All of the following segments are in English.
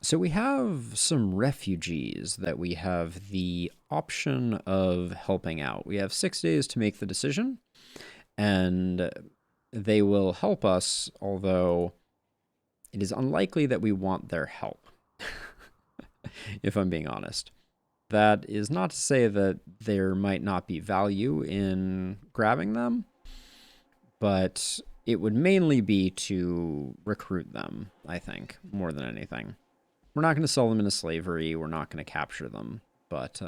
So we have some refugees that we have the option of helping out. We have 6 days to make the decision, and they will help us, although it is unlikely that we want their help, if I'm being honest. That is not to say that there might not be value in grabbing them, but it would mainly be to recruit them, I think, more than anything. We're not going to sell them into slavery. We're not going to capture them, but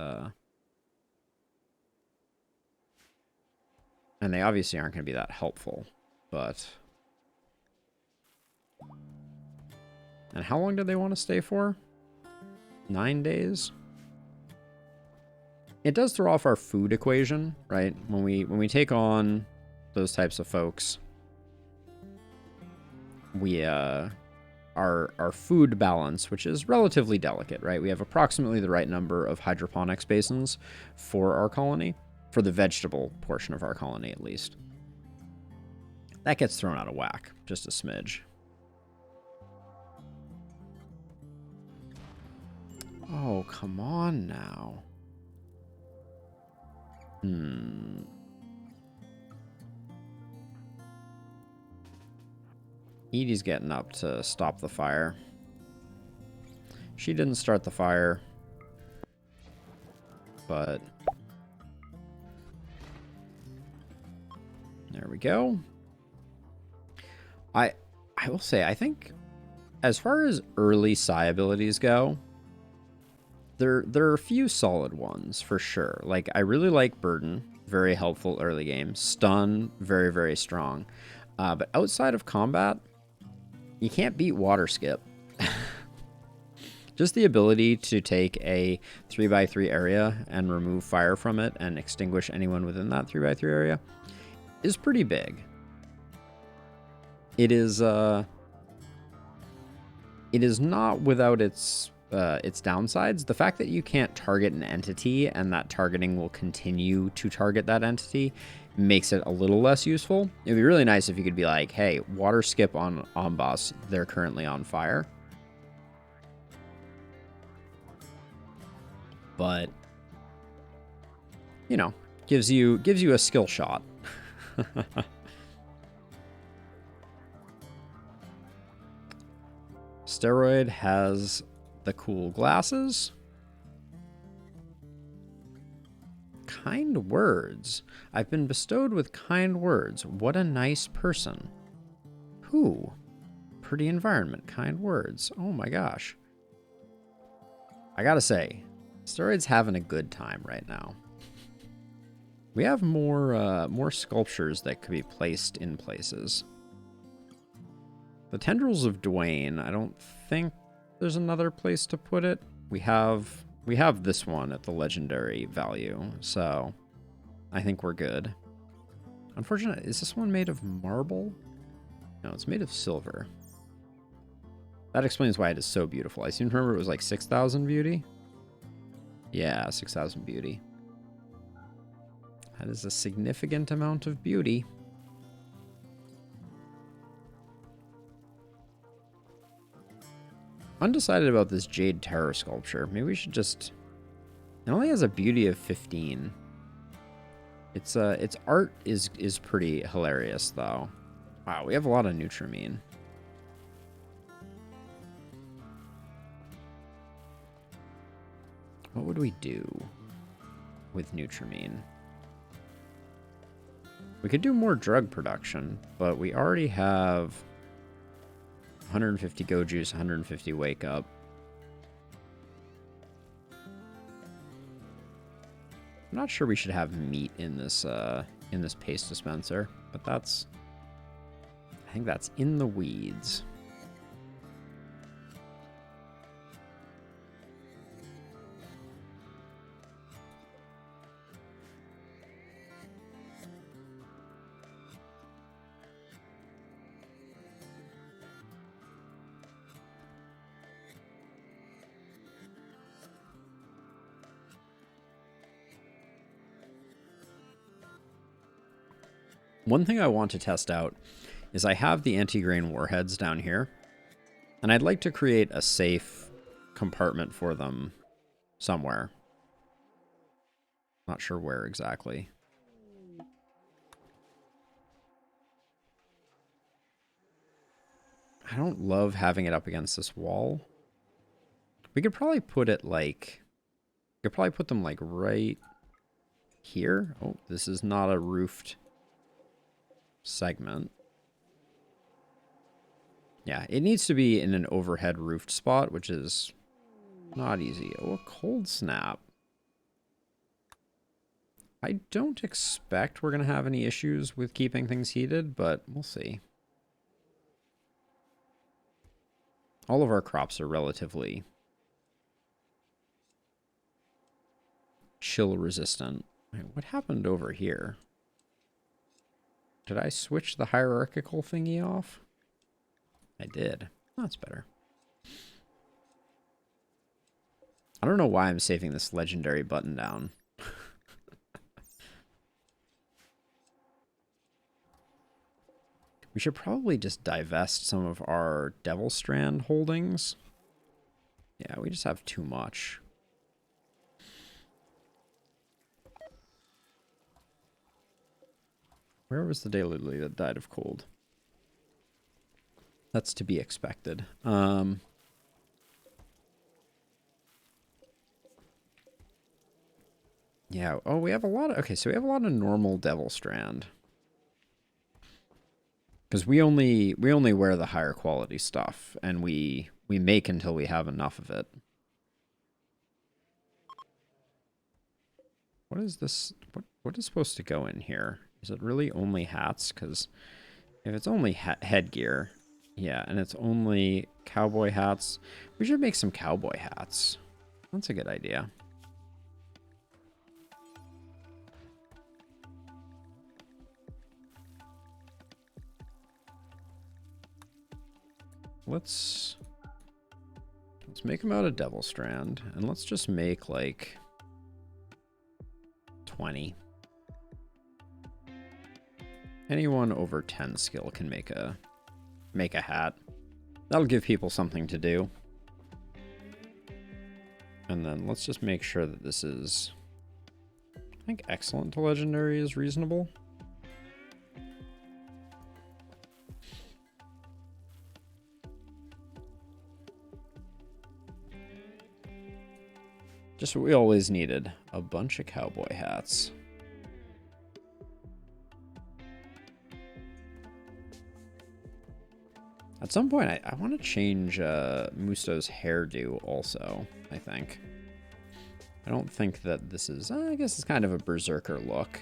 and they obviously aren't going to be that helpful, but and how long do they want to stay for? 9 days? It does throw off our food equation, right? When we take on those types of folks, we our food balance, which is relatively delicate, right? We have approximately the right number of hydroponics basins for our colony, for the vegetable portion of our colony at least. That gets thrown out of whack, just a smidge. Oh, come on now. Edie's getting up to stop the fire. She didn't start the fire, but there we go. I will say, I think as far as early psi abilities go, there are a few solid ones for sure. Like, I really like Burden, very helpful early game. Stun, very, very strong. But outside of combat, you can't beat Water Skip. Just the ability to take a 3x3 area and remove fire from it and extinguish anyone within that 3x3 area is pretty big. It is not without its downsides. The fact that you can't target an entity and that targeting will continue to target that entity makes it a little less useful. It'd be really nice if you could be like, hey, Water Skip on Boss, they're currently on fire. But, you know, gives you a skill shot. Steroid has the cool glasses. Kind words. I've been bestowed with kind words. What a nice person. Who? Pretty environment, kind words. Oh my gosh. I gotta say, Steroid's having a good time right now. We have more sculptures that could be placed in places. The Tendrils of Dwayne, I don't think there's another place to put it. We have this one at the legendary value, so I think we're good. Unfortunately, is this one made of marble? No, it's made of silver. That explains why it is so beautiful. I seem to remember it was like 6,000 beauty. Yeah, 6,000 beauty. That is a significant amount of beauty. Undecided about this Jade Terror sculpture. Maybe we should just... It only has a beauty of 15. Its art is pretty hilarious, though. Wow, we have a lot of Nutrimine. What would we do with Nutrimine? We could do more drug production, but we already have 150 Go Juice, 150 Wake Up. I'm not sure we should have meat in this paste dispenser, but I think that's in the weeds. One thing I want to test out is I have the anti-grain warheads down here, and I'd like to create a safe compartment for them somewhere. Not sure where exactly. I don't love having it up against this wall. We could probably put it like... We could probably put them like right here. Oh, this is not a roofed segment. Yeah, it needs to be in an overhead roofed spot, which is not easy. Oh, a cold snap. I don't expect we're going to have any issues with keeping things heated, but we'll see. All of our crops are relatively chill resistant. Wait, what happened over here? Did I switch the hierarchical thingy off? I did. That's better. I don't know why I'm saving this legendary button down. We should probably just divest some of our Devil Strand holdings. Yeah, we just have too much. Where was the daylily that died of cold? That's to be expected. Yeah. Oh, we have a lot of... Okay, so we have a lot of normal Devil Strand. Because we only wear the higher quality stuff, and we make until we have enough of it. What is this? What is supposed to go in here? Is it really only hats? Because if it's only headgear, yeah, and it's only cowboy hats, we should make some cowboy hats. That's a good idea. Let's make them out of Devil Strand, and let's just make like 20. Anyone over 10 skill can make a hat. That'll give people something to do. And then let's just make sure that this is... I think excellent to legendary is reasonable. Just what we always needed. A bunch of cowboy hats. At some point, I want to change Musto's hairdo also, I think. I don't think that this is... I guess it's kind of a berserker look.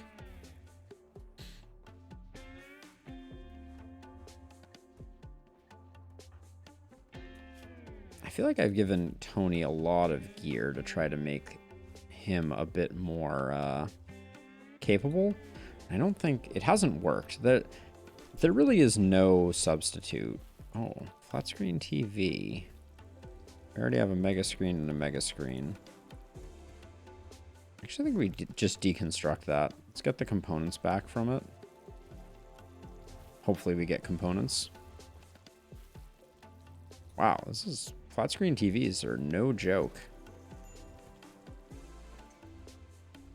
I feel like I've given Tony a lot of gear to try to make him a bit more capable. I don't think... It hasn't worked. There really is no substitute. Oh, flat screen TV. I already have a mega screen and a mega screen. Actually, I think we just deconstruct that. Let's get the components back from it. Hopefully we get components. Wow, this is... Flat screen TVs are no joke.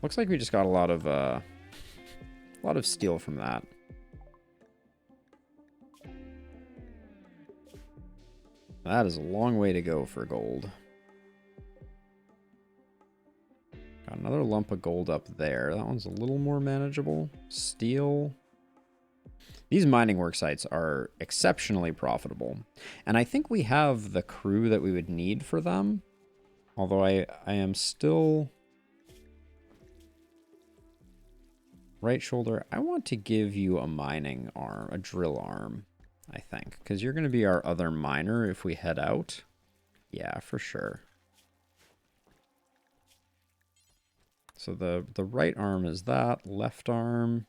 Looks like we just got a lot of steel from that. That is a long way to go for gold. Got another lump of gold up there. That one's a little more manageable. Steel. These mining work sites are exceptionally profitable. And I think we have the crew that we would need for them. Although I am still... Right shoulder, I want to give you a mining arm, a drill arm, I think. Because you're going to be our other miner if we head out. Yeah, for sure. So the right arm is that, left arm...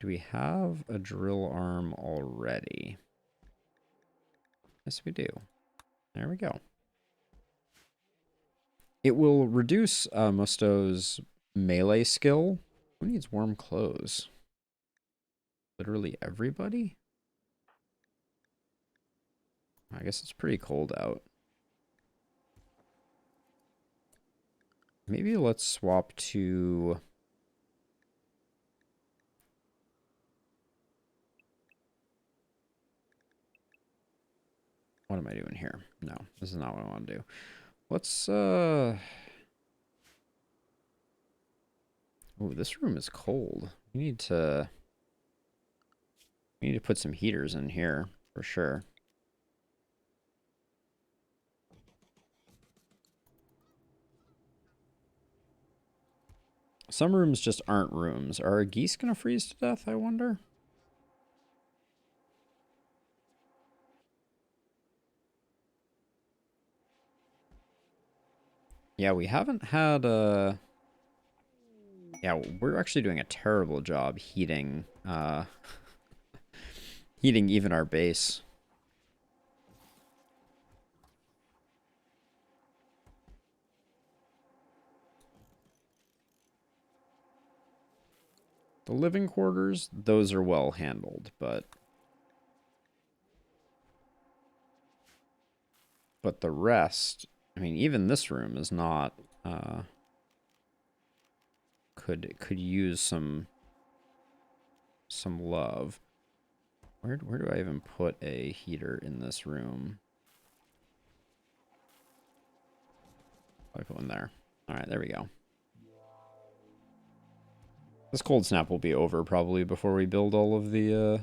Do we have a drill arm already? Yes, we do. There we go. It will reduce Musto's melee skill. Who needs warm clothes? Literally everybody? I guess it's pretty cold out. Maybe let's swap to... What am I doing here? No, this is not what I want to do. Let's, Oh, this room is cold. We need to put some heaters in here, for sure. Some rooms just aren't rooms. Are our geese going to freeze to death, I wonder? Yeah, we haven't had a... Yeah, we're actually doing a terrible job heating, heating even our base. The living quarters, those are well handled, but the rest, I mean, even this room is not, could use some love. Where do I even put a heater in this room? I put one there. All right, there we go. This cold snap will be over probably before we build all of the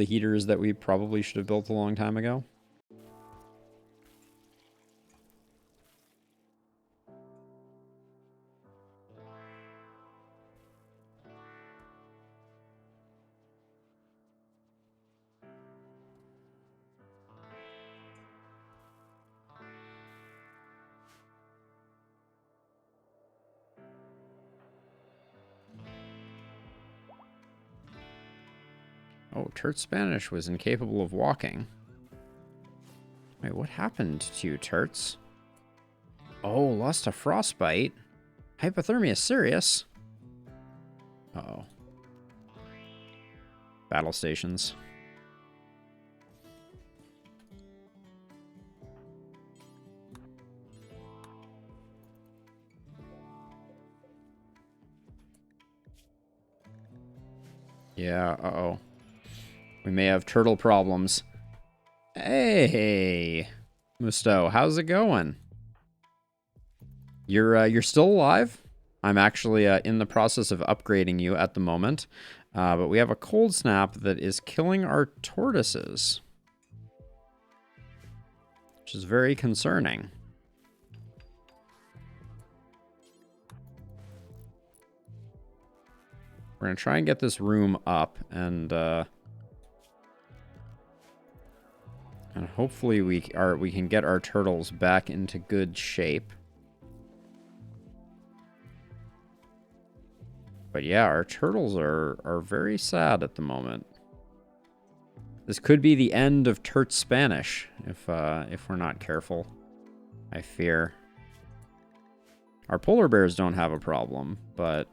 heaters that we probably should have built a long time ago. Oh, Turts Spanish was incapable of walking. Wait, what happened to you, Turts? Oh, lost to Frostbite. Hypothermia serious. Uh-oh. Battle stations. Yeah, uh-oh. We may have turtle problems. Hey, Musto, how's it going? You're still alive. I'm actually in the process of upgrading you at the moment. But we have a cold snap that is killing our tortoises, which is very concerning. We're going to try and get this room up, and hopefully we can get our turtles back into good shape. But yeah, our turtles are very sad at the moment. This could be the end of Turts Spanish if we're not careful, I fear. Our polar bears don't have a problem, but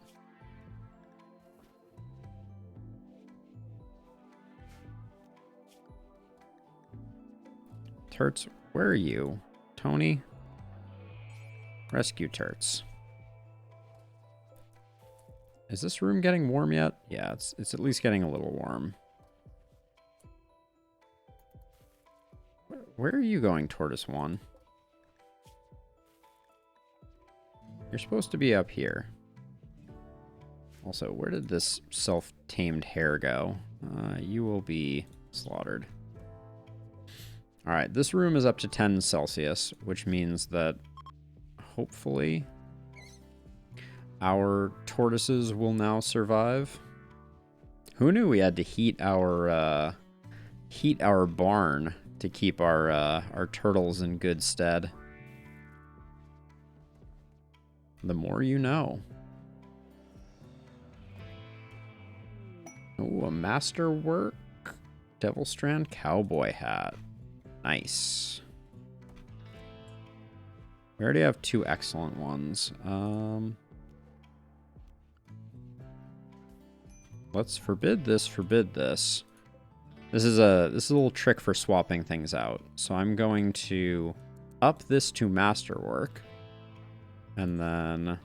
Turts, where are you? Tony? Rescue Turts. Is this room getting warm yet? Yeah, it's at least getting a little warm. Where are you going, Tortoise 1? You're supposed to be up here. Also, where did this self-tamed hare go? You will be slaughtered. Alright, this room is up to 10 Celsius, which means that hopefully our tortoises will now survive. Who knew we had to heat our barn to keep our turtles in good stead? The more you know. Oh, a masterwork Devil Strand cowboy hat. Nice. We already have 2 excellent ones. Let's forbid this, forbid this. This is a little trick for swapping things out. So I'm going to up this to masterwork, and then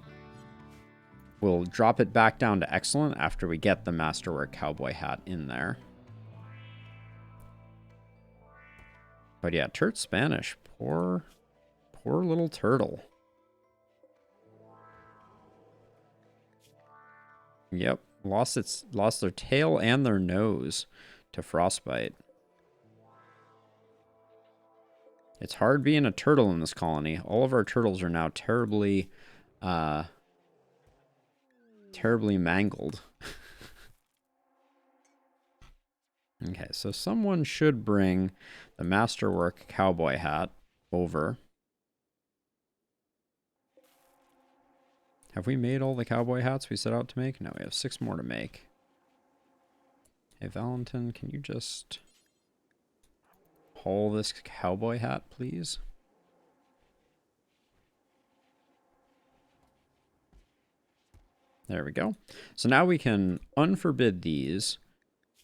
we'll drop it back down to excellent after we get the masterwork cowboy hat in there. But yeah, Turts Spanish. Poor little turtle. Yep, lost their tail and their nose to Frostbite. It's hard being a turtle in this colony. All of our turtles are now terribly mangled. Okay, so someone should bring the masterwork cowboy hat over. Have we made all the cowboy hats we set out to make? No, we have 6 more to make. Hey, Valentin, can you just haul this cowboy hat, please? There we go. So now we can unforbid these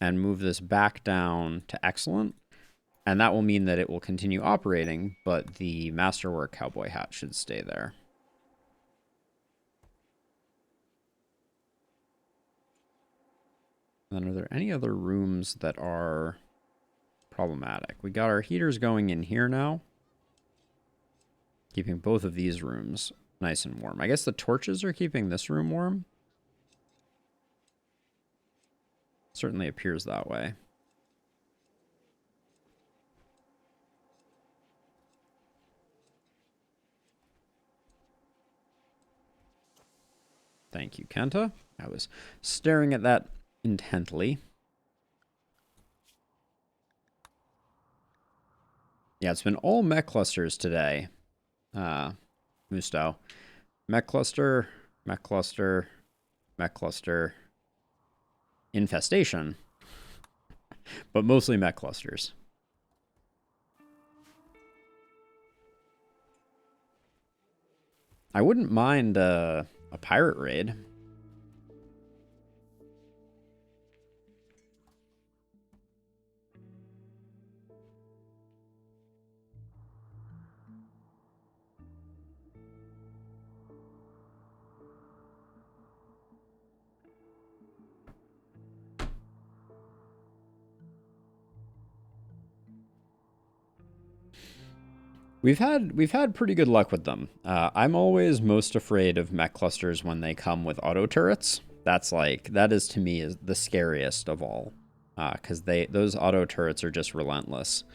and move this back down to excellent. And that will mean that it will continue operating, but the masterwork cowboy hat should stay there. And then are there any other rooms that are problematic? We got our heaters going in here now, keeping both of these rooms nice and warm. I guess the torches are keeping this room warm. Certainly appears that way. Thank you, Kenta. I was staring at that intently. Yeah, it's been all mech clusters today. Musto. Mech cluster, mech cluster, mech cluster. Infestation. But mostly mech clusters. I wouldn't mind a pirate raid. We've had pretty good luck with them. I'm always most afraid of mech clusters when they come with auto turrets. That is to me is the scariest of all, because those auto turrets are just relentless.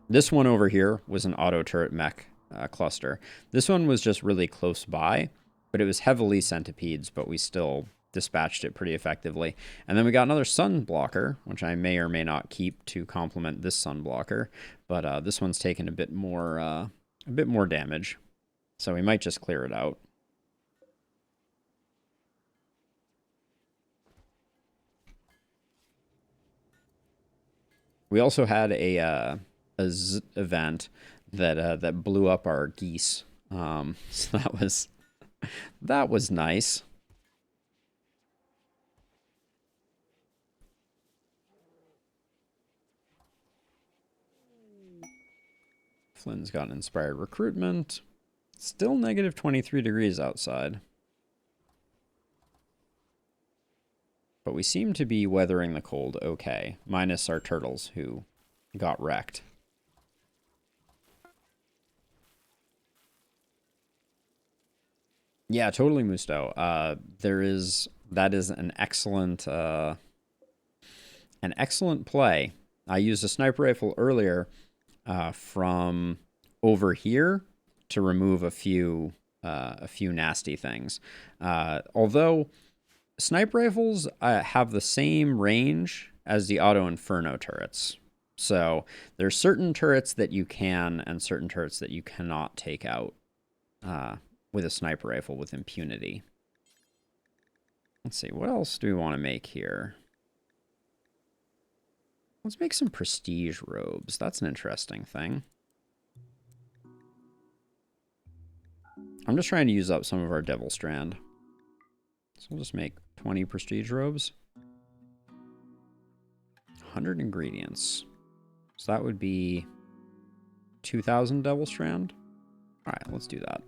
This one over here was an auto turret mech cluster. This one was just really close by, but it was heavily centipedes, but we still dispatched it pretty effectively. And then we got another sun blocker, which I may or may not keep to complement this sun blocker, but this one's taken a bit more damage, so we might just clear it out. We also had a event that blew up our geese, so that was nice. Flynn's got inspired recruitment. Still negative 23 degrees outside. But we seem to be weathering the cold okay, minus our turtles who got wrecked. Yeah, totally, Musto. That is an excellent play. I used a sniper rifle earlier from over here to remove a few nasty things. Although sniper rifles have the same range as the auto inferno turrets. So there's certain turrets that you can and certain turrets that you cannot take out with a sniper rifle with impunity. Let's see, what else do we want to make here? Let's make some prestige robes. That's an interesting thing. I'm just trying to use up some of our devil strand. So we'll just make 20 prestige robes. 100 ingredients. So that would be 2,000 Devil Strand. All right, let's do that.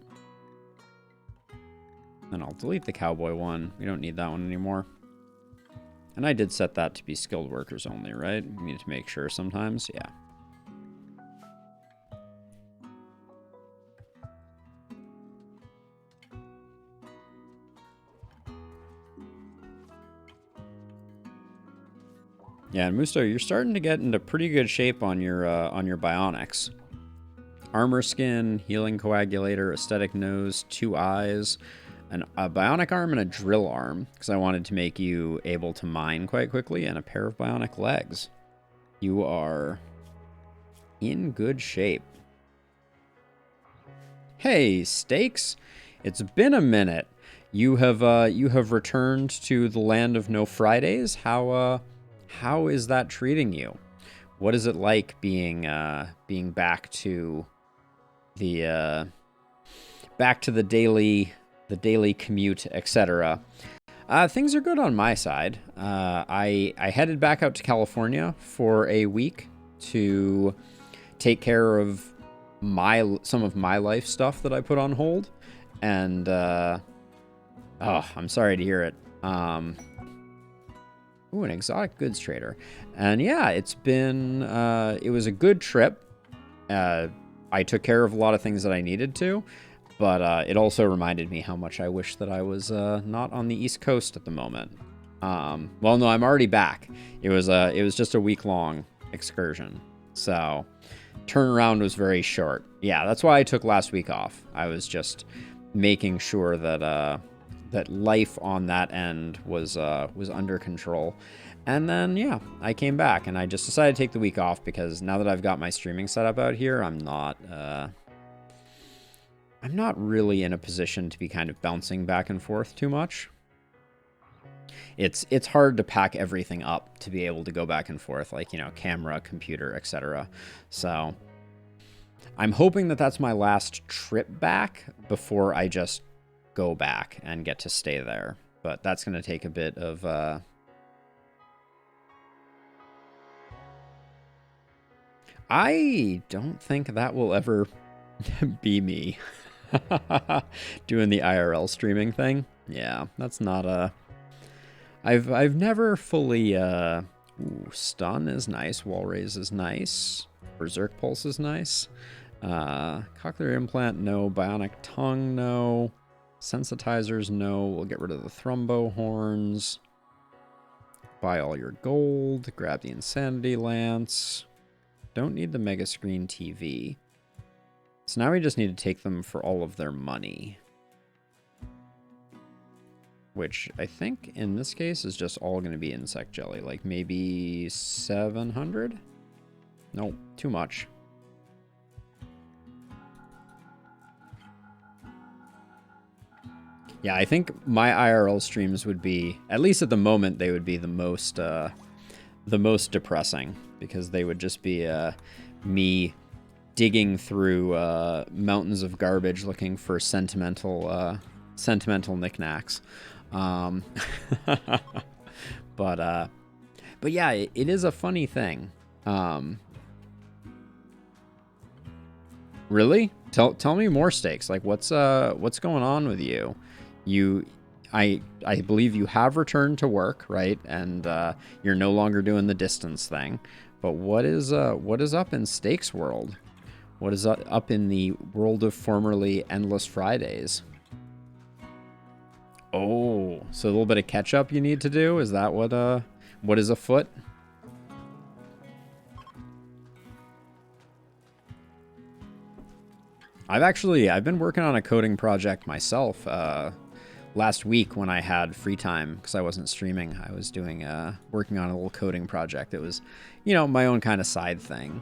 And I'll delete the cowboy one. We don't need that one anymore. And I did set that to be skilled workers only, right? We need to make sure sometimes. Yeah. Yeah, and Musto, you're starting to get into pretty good shape on your bionics. Armor skin, healing coagulator, aesthetic nose, 2 eyes, a bionic arm, and a drill arm, because I wanted to make you able to mine quite quickly, and a pair of bionic legs. You are in good shape. Hey, Steaks! It's been a minute. You have returned to the land of no Fridays. How is that treating you? What is it like being back to the daily commute, etc.? Things are good on my side. I headed back out to California for a week to take care of some of my life stuff that I put on hold, and I'm sorry to hear it. Ooh, an exotic goods trader. And yeah, it was a good trip. I took care of a lot of things that I needed to, but it also reminded me how much I wish that I was not on the East Coast at the moment. Well, no, I'm already back. It was just a week-long excursion, so turnaround was very short. Yeah, that's why I took last week off. I was just making sure that that life on that end was under control. And then, yeah, I came back, and I just decided to take the week off because now that I've got my streaming set up out here, I'm not really in a position to be kind of bouncing back and forth too much. It's hard to pack everything up to be able to go back and forth, like, you know, camera, computer, etc. So I'm hoping that that's my last trip back before I just go back and get to stay there. But that's going to take a bit of... I don't think that will ever be me doing the IRL streaming thing. Yeah, that's not a... I've never fully... Ooh, stun is nice. Wall raise is nice. Berserk pulse is nice. Cochlear implant, no. Bionic tongue, no. Sensitizers, no. We'll get rid of the thrumbo horns. Buy all your gold. Grab the insanity lance. Don't need the mega screen TV. So now we just need to take them for all of their money. Which I think in this case is just all going to be insect jelly. Like maybe 700? Nope, too much. Yeah, I think my IRL streams would be, at least at the moment, they would be the most depressing, because they would just be me digging through mountains of garbage looking for sentimental knickknacks. But yeah, it is a funny thing. Really? Tell me more, Steaks. Like, what's going on with you? I believe you have returned to work, right? And you're no longer doing the distance thing. But what is up in Steaks world? What is up in the world of formerly Endless Fridays? Oh, so a little bit of catch up you need to do? Is that what is afoot? I've been working on a coding project myself. Last week when I had free time, because I wasn't streaming, I was working on a little coding project. It was, you know, my own kind of side thing.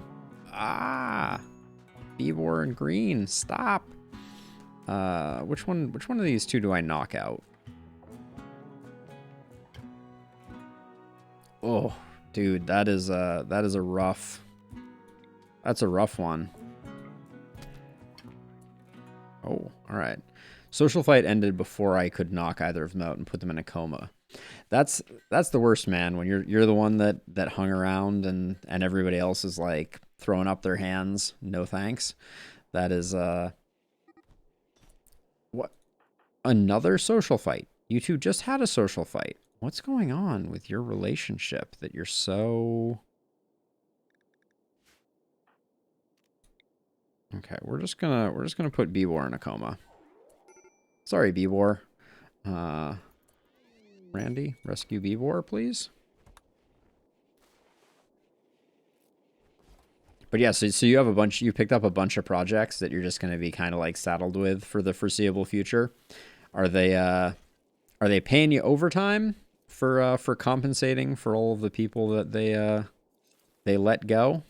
Beavor and Green, stop. Which one of these two do I knock out? Oh, dude, that's a rough one. Oh, all right. Social fight ended before I could knock either of them out and put them in a coma. That's the worst, man. When you're the one that hung around and everybody else is like throwing up their hands. No thanks. That is what another social fight. You two just had a social fight. What's going on with your relationship that you're so Okay, we're just gonna put Bebor in a coma. Sorry, Bebor. Uh Randy, rescue Bebor, please. But yeah, so you have you picked up a bunch of projects that you're just gonna be kind of like saddled with for the foreseeable future. Are they paying you overtime for compensating for all of the people that they let go?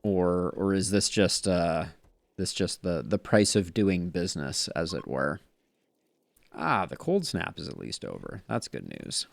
Or is this just the price of doing business, as it were? Ah, the cold snap is at least over. That's good news.